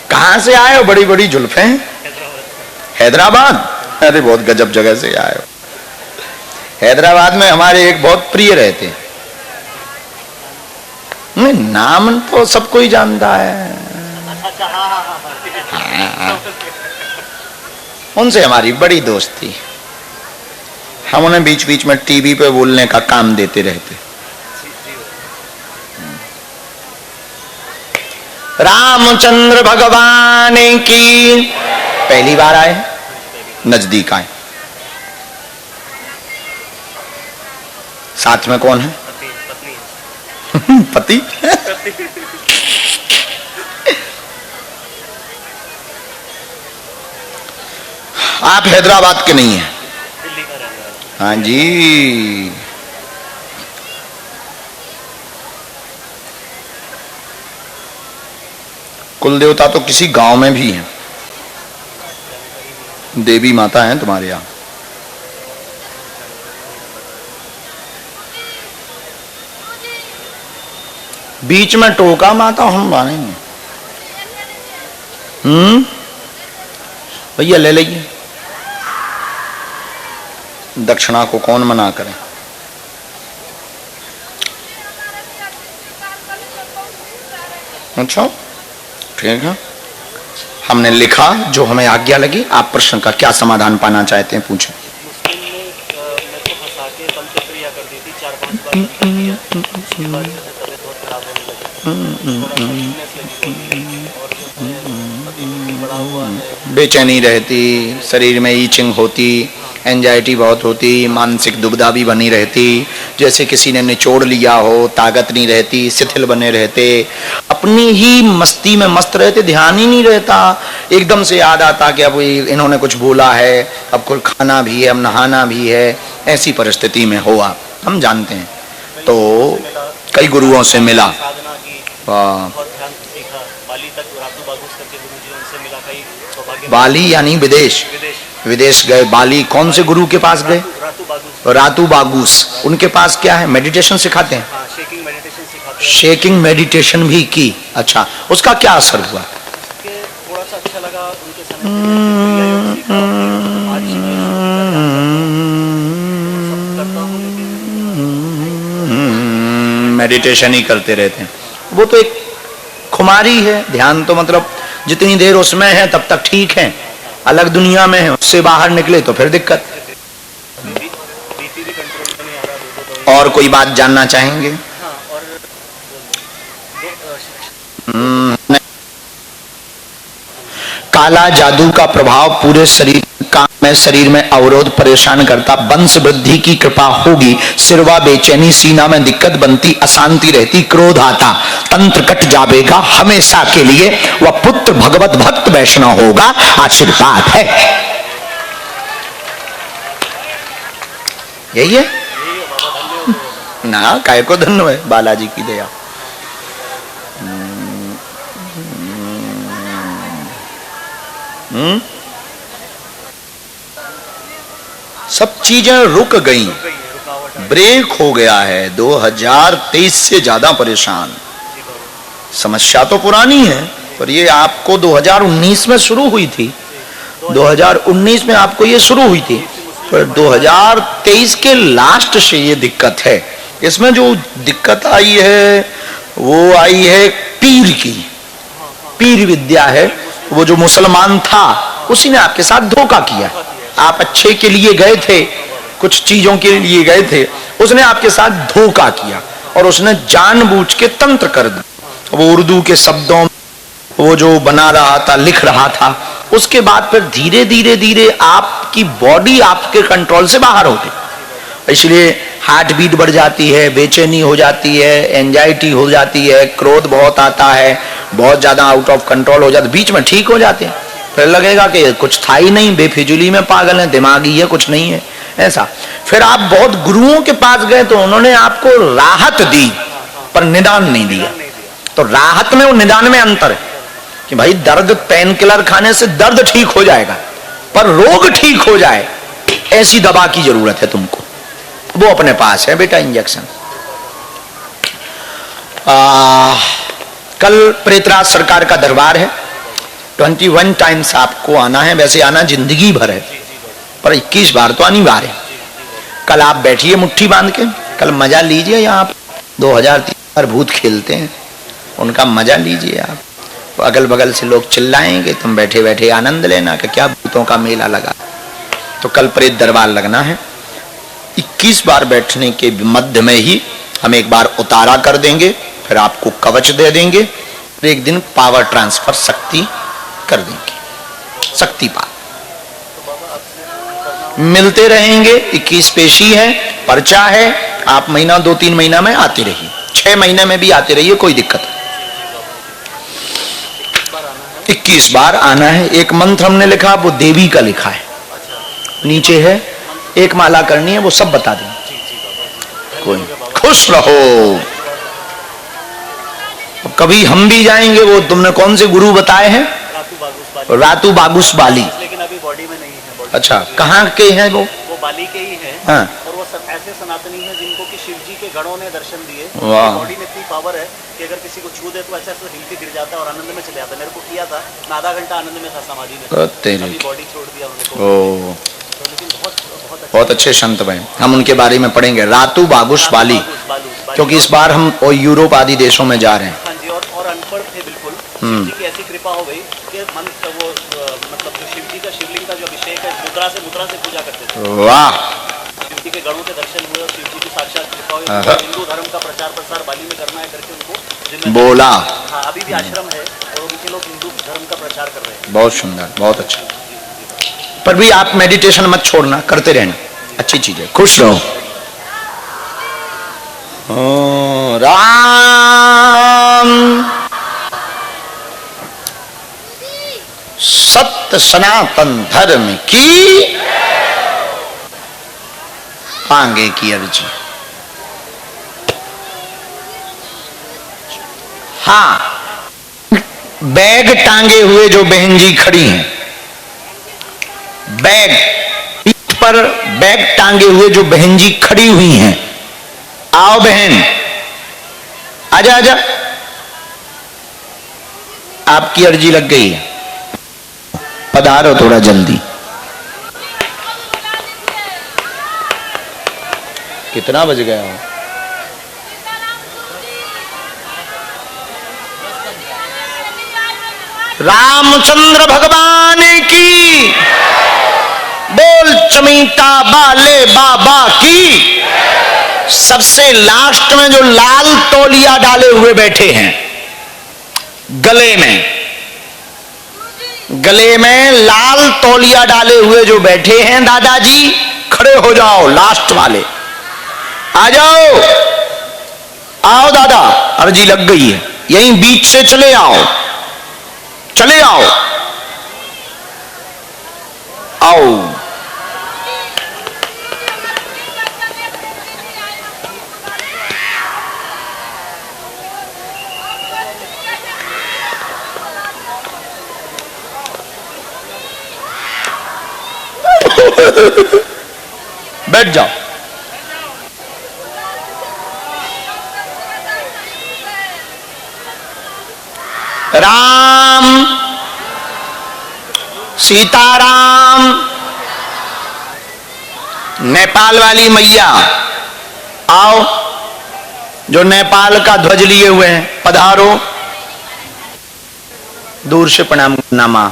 कहां से आए हो? बड़ी बड़ी जुल्फें। हैदराबाद? अरे बहुत गजब जगह से आए हो। हैदराबाद में हमारे एक बहुत प्रिय रहते, नाम तो सबको ही जानता है। हाँ, उनसे हमारी बड़ी दोस्ती। हम उन्हें बीच बीच में टीवी पे बोलने का काम देते रहते। रामचंद्र भगवान की। पहली बार आए, नजदीक आए। साथ में कौन है? पति। आप हैदराबाद के नहीं हैं? हाँ जी। कुल देवता तो किसी गांव में भी हैं। देवी माता हैं तुम्हारे यहां? बीच में टोका माता हम मानेंगे। भैया ले लीजिए, दक्षिणा को कौन मना करे। अच्छा ठीक है, हमने लिखा जो हमें आज्ञा लगी। आप प्रश्न का क्या समाधान पाना चाहते हैं, पूछें। बेचैनी रहती, शरीर में ईचिंग होती, एंजाइटी बहुत होती, मानसिक दुविधा भी बनी रहती, जैसे किसी ने निचोड़ लिया हो, ताकत नहीं रहती, शिथिल बने रहते, अपनी ही मस्ती में मस्त रहते, ध्यान ही नहीं रहता। एकदम से याद आता कि अब इन्होंने कुछ बोला है, अब कुछ खाना भी है, अब नहाना भी है। ऐसी परिस्थिति में हो आप, हम जानते हैं। तो कई गुरुओं से मिला, बाली यानी विदेश, विदेश गए। बाली कौन से गुरु के पास गए? रातू बागूस। उनके पास क्या है? मेडिटेशन सिखाते हैं। शेकिंग मेडिटेशन भी की। अच्छा, उसका क्या असर हुआ? थोड़ा सा अच्छा लगा उनके समय। मेडिटेशन ही करते रहते हैं। वो तो एक खुमारी है। ध्यान तो मतलब जितनी देर उसमें है तब तक ठीक है, अलग दुनिया में है, उससे बाहर निकले तो फिर दिक्कत। और कोई बात जानना चाहेंगे? काला जादू का प्रभाव पूरे शरीर शरीर में अवरोध परेशान करता। वंश वृद्धि की कृपा होगी, सिरवा बेचैनी, सीना में दिक्कत बनती, अशांति रहती, क्रोध आता, तंत्र कट जाएगा हमेशा के लिए। वह पुत्र भगवत भक्त वैष्णव होगा, आशीर्वाद है। यही है ना, काय को धन्य है, बालाजी की दया। सब चीजें रुक गई, ब्रेक हो गया है। 2023 से ज्यादा परेशान। समस्या तो पुरानी है, पर ये आपको 2019 में शुरू हुई थी। 2019 में आपको ये शुरू हुई थी, पर 2023 के लास्ट से ये दिक्कत है। इसमें जो दिक्कत आई है वो आई है पीर की। पीर विद्या है। वो जो मुसलमान था उसी ने आपके साथ धोखा किया। आप अच्छे के लिए गए थे, कुछ चीजों के लिए गए थे, उसने आपके साथ धोखा किया और उसने जानबूझ के तंत्र कर दिया। वो उर्दू के शब्दों वो जो बना रहा था, लिख रहा था, उसके बाद फिर धीरे धीरे धीरे आपकी बॉडी आपके कंट्रोल से बाहर हो गई। इसलिए हार्ट बीट बढ़ जाती है, बेचैनी हो जाती है, एंजाइटी हो जाती है, क्रोध बहुत आता है, बहुत ज्यादा आउट ऑफ कंट्रोल हो जाता है। बीच में ठीक हो जाते हैं, फिर लगेगा कि कुछ था ही नहीं, बेफिजुली में पागल है, दिमागी है, कुछ नहीं है ऐसा। फिर आप बहुत गुरुओं के पास गए तो उन्होंने आपको राहत दी पर निदान नहीं दिया। तो राहत में और निदान में अंतर है कि भाई दर्द पेन किलर खाने से दर्द ठीक हो जाएगा, पर रोग ठीक हो जाए ऐसी दवा की जरूरत है तुमको। वो अपने पास है बेटा इंजेक्शन। कल प्रेतराज सरकार का दरबार है, 21 टाइम्स आपको आना है, वैसे आना जिंदगी भर है, पर 21 बार तो अनिवार्य है। कल आप बैठिए मुट्ठी बांध के, कल मजा लीजिए। यहाँ 2003 भूत खेलते हैं, उनका मजा लीजिए आप। अगल बगल से लोग चिल्लाएंगे, तुम बैठे बैठे आनंद लेना कि क्या भूतों का मेला लगा। तो कल प्रेत दरबार लगना है। 21 बार बैठने के मध्य में ही हम एक बार उतारा कर देंगे, फिर आपको कवच दे देंगे, फिर एक दिन पावर ट्रांसफर शक्ति कर देंगे, शक्तिपात मिलते रहेंगे। 21 पेशी है, पर्चा है, आप महीना 2-3 महीना में आते रहिए, 6 महीने में भी आते रहिए, कोई दिक्कत नहीं। 21 बार आना है। एक मंत्र हमने लिखा, वो देवी का लिखा है, नीचे है, एक माला करनी है, वो सब बता देंगे। कोई खुश रहो। कभी हम भी जाएंगे। वो तुमने कौन से गुरु बताए हैं? रातू बागुस बाली। लेकिन अभी बॉडी में नहीं है। अच्छा, कहाँ के हैं वो? बाली के ही हैं। हाँ। और वो सब ऐसे सनातनी हैं जिनको कि शिव जी के गणों ने दर्शन दिए। वाह। बॉडी में इतनी पावर है कि अगर किसी को छू दे तो ऐसा हिल के गिर जाता है और आनंद में चले जाता है। मेरे को किया था, मैं आधा घंटा आनंद में था, समाधि में। अभी बॉडी छोड़ दिया उन्होंने। तो लेकिन बहुत अच्छे संत भाई, हम उनके बारे में पढ़ेंगे। रातू बागुस बाली, क्योंकि इस बार हम यूरोप आदि देशों में जा रहे हैं। हाँ जी, और अनपढ़ थे बिल्कुल। शिव जी की ऐसी कृपा हो गई कि मंत्र वो मतलब जो शिव जी का शिवलिंग का जो अभिषेक है, मुद्रा से पूजा करते थे। वाह। शिव जी के गणों के दर्शन हुए और शिव जी की साक्षात कृपा हुई। हिंदू धर्म का प्रचार प्रसार बाली में करना है करके उनको बोला। हाँ, अभी भी आश्रम है और उनके लोग हिंदू धर्म का प्रचार कर रहे हैं। बहुत सुंदर, बहुत अच्छा। पर भी आप मेडिटेशन मत छोड़ना, करते रहना, अच्छी चीज है। खुश रहो। राम सत्य सनातन धर्म की आगे की अर्जी। हाँ, बैग टांगे हुए जो बहन जी खड़ी हैं, बैग पीठ पर बैग टांगे हुए जो बहन जी खड़ी हुई हैं, आओ बहन, आजा आजा, आपकी अर्जी लग गई है, पधारो थोड़ा जल्दी। कितना बज गया हो? रामचंद्र भगवान की बोल, चमीता बाले बाबा की। सबसे लास्ट में जो लाल तौलिया डाले हुए बैठे हैं गले में लाल तौलिया डाले हुए जो बैठे हैं दादाजी, खड़े हो जाओ। लास्ट वाले आ जाओ, आओ दादा, अर्जी लग गई है। यहीं बीच से चले आओ, चले आओ, आओ। बैठ जाओ। राम सीताराम। नेपाल वाली मैया आओ, जो नेपाल का ध्वज लिए हुए हैं, पधारो। दूर से प्रणाम करना मां।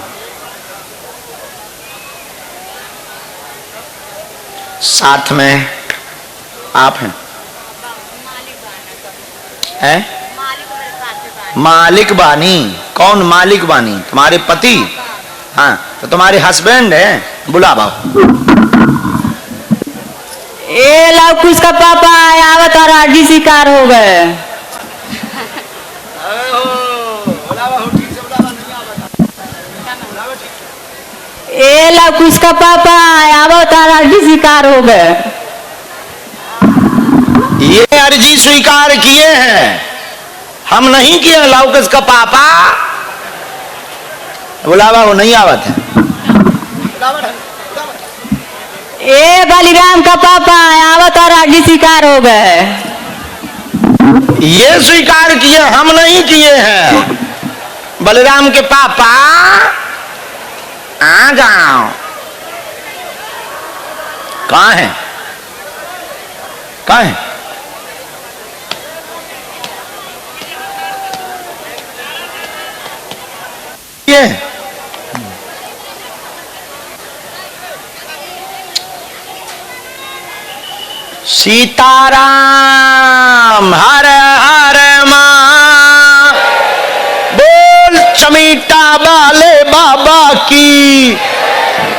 साथ में आप हैं? मालिक बानी। कौन मालिक बानी? तुम्हारे पति? हाँ, तो तुम्हारे हस्बैंड है, बुला बाबू। ए लवकुश का पापा आवत और आजी शिकार हो गए। ए लवकुश का पापा आवत और आजी शिकार हो गए। ये अर्जी स्वीकार किए हैं, हम नहीं किए। लवकुश का पापा बुलावा, वो नहीं आवत है। ए बलिराम का पापा आवत और आजी शिकार हो गए। ये स्वीकार किए, हम नहीं किए हैं। बलराम के पापा आ जाओ। कहां है, कहां है? ये सीताराम हर हर मां, बोल चमीटा वाले बाबा की,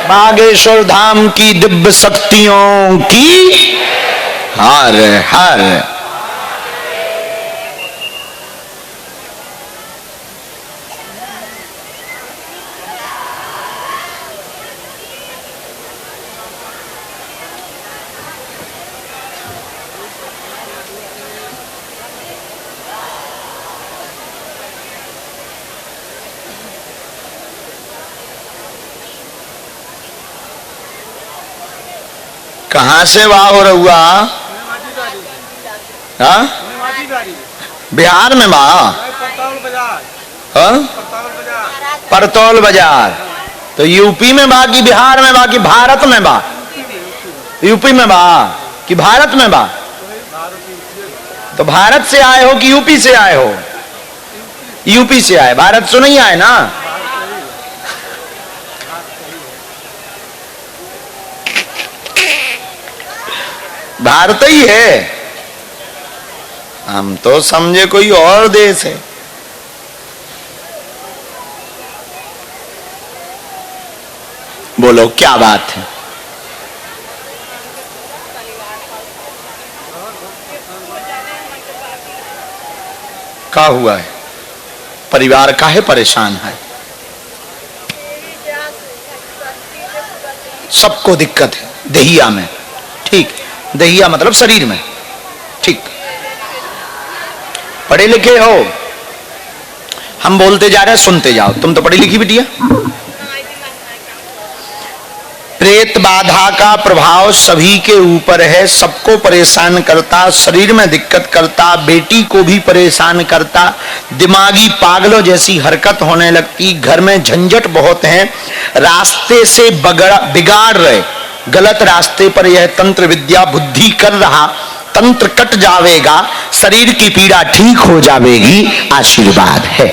बागेश्वर धाम की दिव्य शक्तियों की हर हर। कहां से वाह हो रहुआ? हाँ? बिहार में वाह, परतौल बाजार। तो यूपी में बा कि बिहार में बा कि भारत में बा? यूपी में बा कि भारत में बा? तो भारत से आए हो कि यूपी से आए हो? यूपी से आए, भारत से नहीं आए ना। भारत ही है, हम तो समझे कोई और देश है। बोलो क्या बात है? क्या हुआ है? परिवार काहे परेशान है? सबको दिक्कत है दहिया में, ठीक। दहिया मतलब शरीर में, ठीक। पढ़े लिखे हो, हम बोलते जा रहे हैं सुनते जाओ। तुम तो पढ़ी लिखी बिटिया। प्रेत बाधा का प्रभाव सभी के ऊपर है, सबको परेशान करता, शरीर में दिक्कत करता, बेटी को भी परेशान करता, दिमागी पागलों जैसी हरकत होने लगती, घर में झंझट बहुत है, रास्ते से बिगाड़ रहे, गलत रास्ते पर यह तंत्र विद्या बुद्धि कर रहा, तंत्र कट जावेगा, शरीर की पीड़ा ठीक हो जावेगी, आशीर्वाद है।